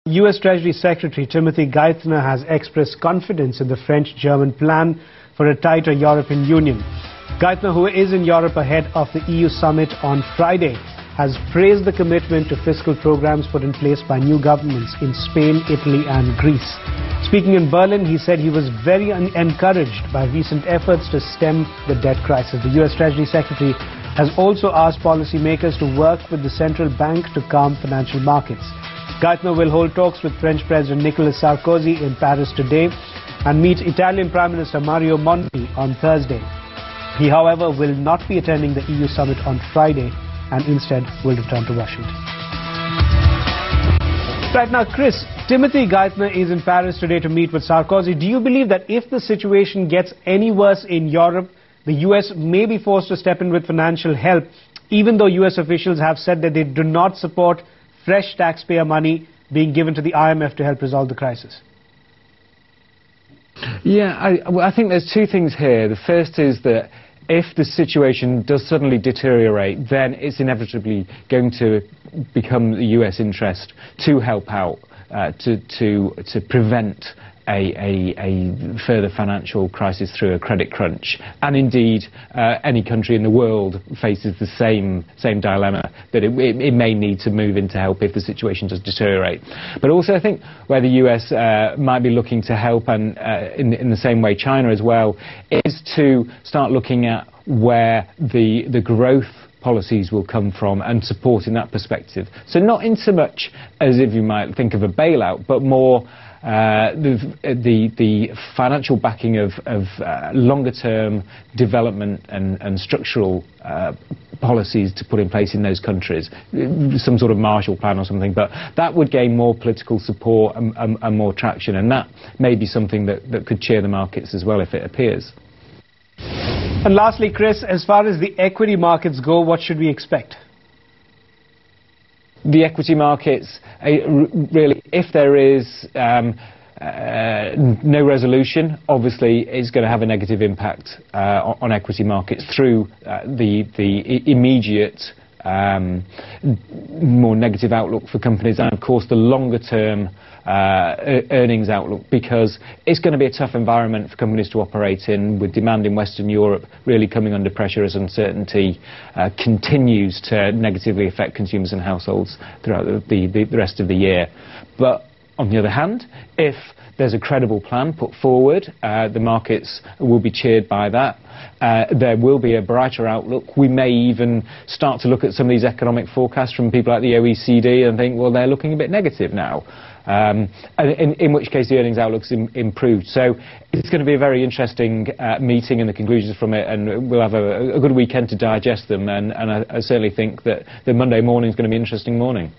US Treasury Secretary Timothy Geithner has expressed confidence in the French-German plan for a tighter European Union. Geithner, who is in Europe ahead of the EU summit on Friday, has praised the commitment to fiscal programs put in place by new governments in Spain, Italy and Greece. Speaking in Berlin, he said he was very encouraged by recent efforts to stem the debt crisis. The US Treasury Secretary has also asked policymakers to work with the central bank to calm financial markets. Geithner will hold talks with French President Nicolas Sarkozy in Paris today and meet Italian Prime Minister Mario Monti on Thursday. He, however, will not be attending the EU summit on Friday and instead will return to Washington. Right now, Chris, Timothy Geithner is in Paris today to meet with Sarkozy. Do you believe that if the situation gets any worse in Europe, the US may be forced to step in with financial help, even though US officials have said that they do not support fresh taxpayer money being given to the IMF to help resolve the crisis? Yeah, I think there's two things here. The first is that if the situation does suddenly deteriorate, then it's inevitably going to become the US interest to help out, to prevent a further financial crisis through a credit crunch. And indeed, any country in the world faces the same dilemma, that it may need to move in to help if the situation does deteriorate. But also I think where the US might be looking to help, and in the same way China as well, is to start looking at where the growth policies will come from and support in that perspective. So not in so much as if you might think of a bailout, but more the financial backing of longer-term development and structural policies to put in place in those countries, some sort of Marshall Plan or something. But that would gain more political support and more traction, and that may be something that could cheer the markets as well if it appears. And lastly, Chris, as far as the equity markets go, what should we expect? The equity markets, really, if there is no resolution, obviously is going to have a negative impact on equity markets through the immediate more negative outlook for companies, and of course the longer term earnings outlook, because it's going to be a tough environment for companies to operate in, with demand in Western Europe really coming under pressure as uncertainty continues to negatively affect consumers and households throughout the rest of the year. But on the other hand, if there's a credible plan put forward, the markets will be cheered by that. There will be a brighter outlook. We may even start to look at some of these economic forecasts from people like the OECD and think, well, they're looking a bit negative now. In which case the earnings outlook's improved. So it's going to be a very interesting meeting and the conclusions from it, and we'll have a good weekend to digest them, and I certainly think that the Monday morning is going to be an interesting morning.